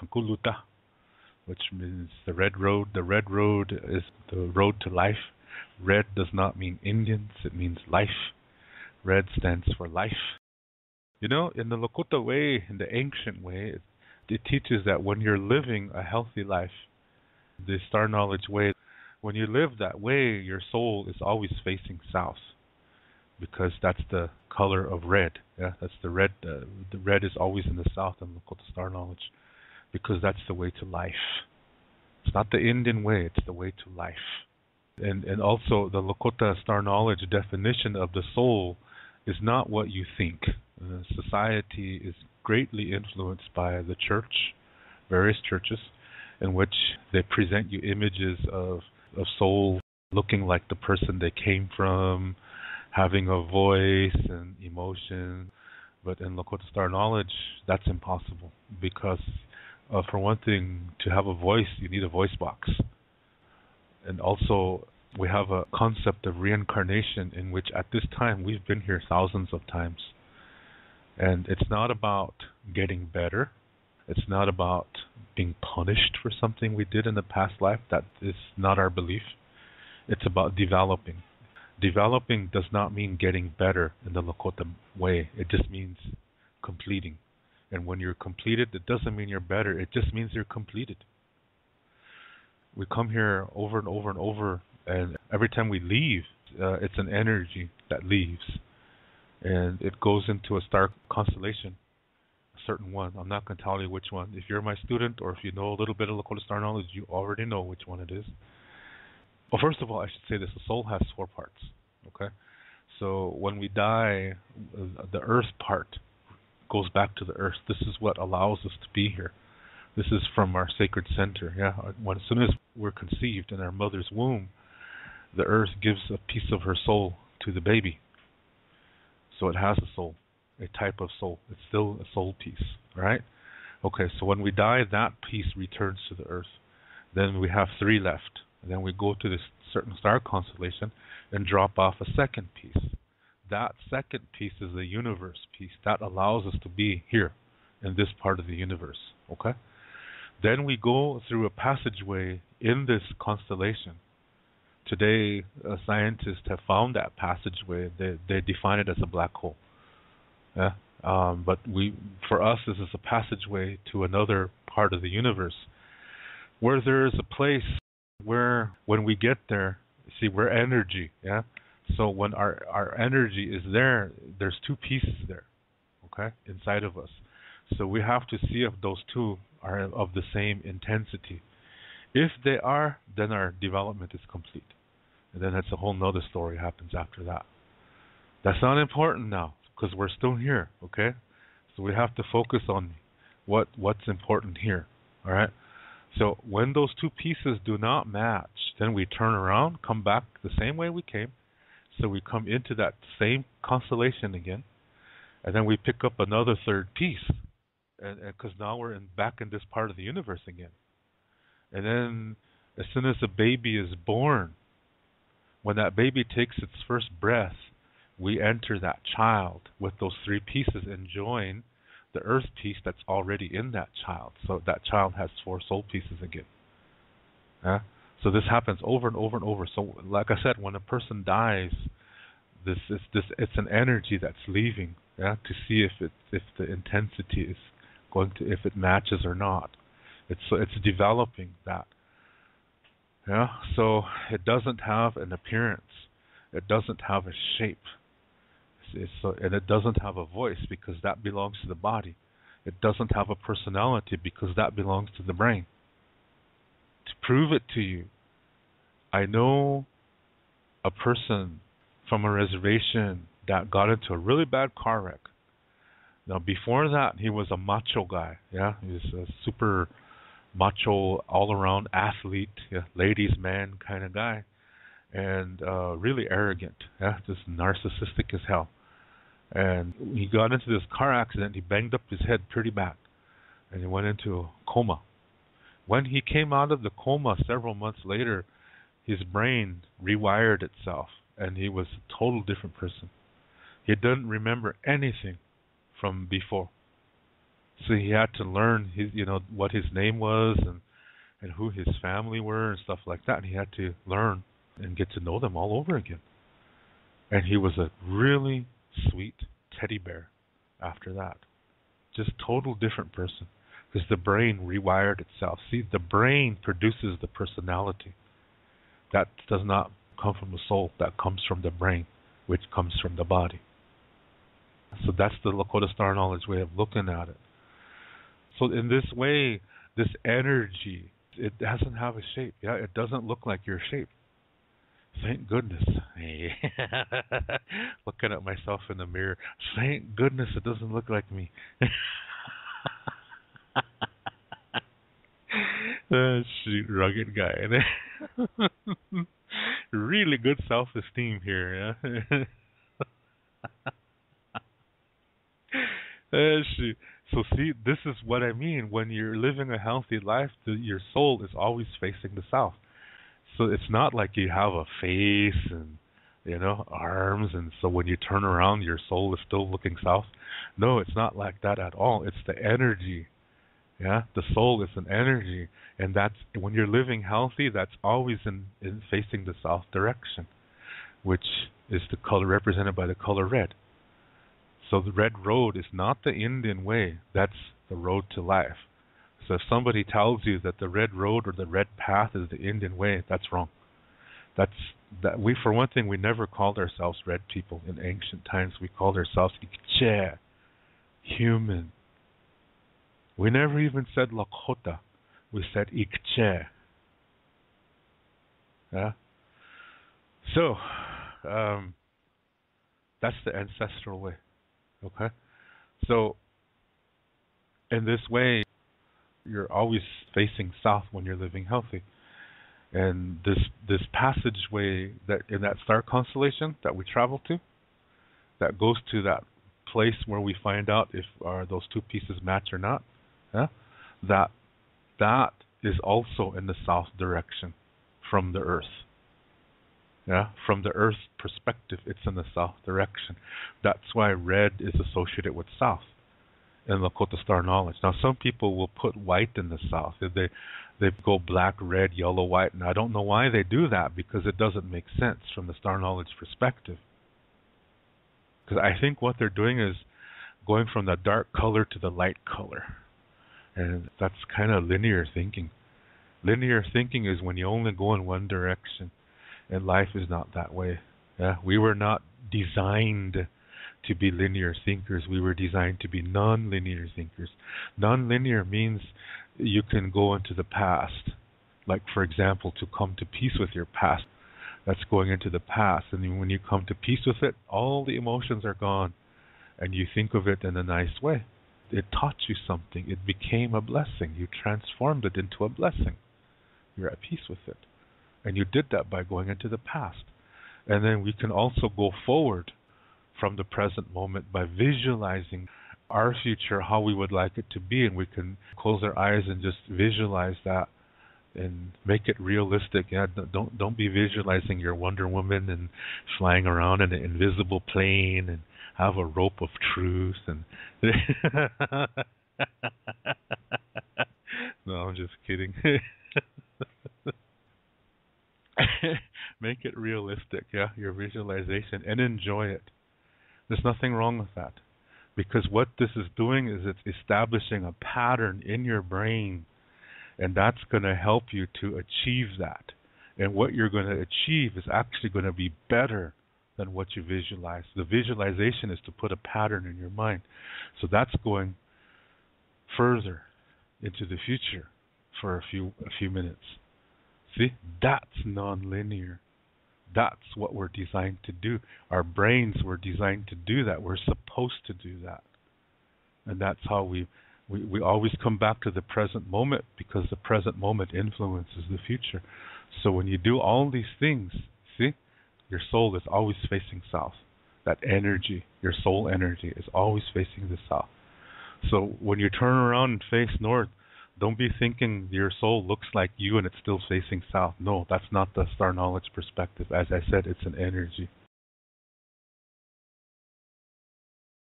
Chankuluta, which means the red road. The red road is the road to life. Red does not mean Indians, it means life. Red stands for life. You know, in the Lakota way, in the ancient way, it teaches that when you're living a healthy life, the star knowledge way, when you live that way, your soul is always facing south because that's the color of red. Yeah, that's the red. The red is always in the south in Lakota star knowledge because that's the way to life. It's not the Indian way, it's the way to life. And also the Lakota star knowledge definition of the soul is not what you think. Society is greatly influenced by the church, various churches, in which they present you images of soul looking like the person they came from, having a voice and emotion. But in Lakota star knowledge, that's impossible because, for one thing, to have a voice, you need a voice box. And also, we have a concept of reincarnation in which at this time we've been here thousands of times. And it's not about getting better. It's not about being punished for something we did in the past life. That is not our belief. It's about developing. Developing does not mean getting better in the Lakota way. It just means completing. And when you're completed, it doesn't mean you're better. It just means you're completed. We come here over and over and over, and every time we leave, it's an energy that leaves. And it goes into a star constellation, a certain one. I'm not going to tell you which one. If you're my student or if you know a little bit of Lakota star knowledge, you already know which one it is. Well, first of all, I should say this. The soul has 4 parts, okay? So when we die, the earth part goes back to the earth. This is what allows us to be here. This is from our sacred center. Yeah, as soon as we're conceived in our mother's womb, the earth gives a piece of her soul to the baby. So it has a soul, a type of soul. It's still a soul piece, right? Okay, so when we die, that piece returns to the earth. Then we have 3 left. And then we go to this certain star constellation and drop off a second piece. That second piece is the universe piece. That allows us to be here in this part of the universe, okay? Then we go through a passageway in this constellation. Today, scientists have found that passageway. They define it as a black hole. Yeah? But for us, this is a passageway to another part of the universe where there is a place where when we get there, see, we're energy. Yeah. So when our energy is there, there's 2 pieces there, okay, inside of us. So we have to see if those 2 are of the same intensity. If they are, then our development is complete. And then that's a whole nother story happens after that. That's not important now because we're still here, okay? So we have to focus on what's important here, all right? So when those 2 pieces do not match, then we turn around, come back the same way we came. So we come into that same constellation again, and then we pick up another 3rd piece, and because now we're back in this part of the universe again. And then as soon as the baby is born, when that baby takes its first breath, we enter that child with those 3 pieces and join the earth piece that's already in that child. So that child has 4 soul pieces again. Yeah? So this happens over and over and over. So like I said, when a person dies, it's an energy that's leaving, yeah, to see if the intensity is going to, if it matches or not. It's developing that. Yeah. So it doesn't have an appearance. It doesn't have a shape. And it doesn't have a voice because that belongs to the body. It doesn't have a personality because that belongs to the brain. To prove it to you, I know a person from a reservation that got into a really bad car wreck. Now, before that, he was a macho guy. Yeah, he was a super macho, all-around athlete, yeah, ladies' man kind of guy, and really arrogant. Yeah, just narcissistic as hell. And he got into this car accident. He banged up his head pretty bad, and he went into a coma. When he came out of the coma several months later, his brain rewired itself, and he was a total different person. He didn't remember anything from before. So he had to learn his, what his name was and who his family were and stuff like that. And he had to learn and get to know them all over again. And he was a really sweet teddy bear after that. Just total different person. Because the brain rewired itself. See, the brain produces the personality. That does not come from the soul. That comes from the brain, which comes from the body. So that's the Lakota Star Knowledge way of looking at it. So in this way, this energy, it doesn't have a shape. Yeah, it doesn't look like your shape. Thank goodness. Looking at myself in the mirror. Thank goodness it doesn't look like me. Shoot, rugged guy. Really good self-esteem here, yeah? Shoot. So see, this is what I mean. When you're living a healthy life, your soul is always facing the south. So it's not like you have a face and, arms, and so when you turn around, your soul is still looking south. No, it's not like that at all. It's the energy. Yeah, the soul is an energy, and that's when you're living healthy. That's always in facing the south direction, which is the color represented by the color red. So the red road is not the Indian way. That's the road to life. So if somebody tells you that the red road or the red path is the Indian way, that's wrong. We, for one thing, we never called ourselves red people in ancient times. We called ourselves Ikche, human. We never even said Lakota. We said Ikche. Yeah. So, that's the ancestral way. Okay. So, in this way, you're always facing south when you're living healthy. And this passageway that in that star constellation that we travel to, that goes to that place where we find out if those two pieces match or not. Yeah? That is also in the south direction from the earth. Yeah, from the earth perspective, it's in the south direction. That's why red is associated with south in Lakota Star Knowledge. Now, some people will put white in the south. They go black, red, yellow, white, and I don't know why they do that, because it doesn't make sense from the Star Knowledge perspective. Because I think what they're doing is going from the dark color to the light color. And that's kind of linear thinking. Linear thinking is when you only go in one direction. And life is not that way. Yeah? We were not designed to be linear thinkers. We were designed to be non-linear thinkers. Non-linear means you can go into the past. Like, for example, to come to peace with your past. That's going into the past. And when you come to peace with it, all the emotions are gone. And you think of it in a nice way. It taught you something. It became a blessing. You transformed it into a blessing. You're at peace with it. And you did that by going into the past. And then we can also go forward from the present moment by visualizing our future, how we would like it to be. And we can close our eyes and just visualize that and make it realistic. Yeah, don't be visualizing your Wonder Woman and flying around in an invisible plane and have a rope of truth. And no, I'm just kidding. Make it realistic, yeah, your visualization, and enjoy it. There's nothing wrong with that. Because what this is doing is it's establishing a pattern in your brain, and that's going to help you to achieve that. And what you're going to achieve is actually going to be better than what you visualize. The visualization is to put a pattern in your mind. So that's going further into the future for a few minutes. See, that's non-linear. That's what we're designed to do. Our brains were designed to do that. We're supposed to do that. And that's how we always come back to the present moment, because the present moment influences the future. So when you do all these things, see, your soul is always facing south. That energy, your soul energy, is always facing the south. So when you turn around and face north, don't be thinking your soul looks like you and it's still facing south. No, that's not the Star Knowledge perspective. As I said, it's an energy.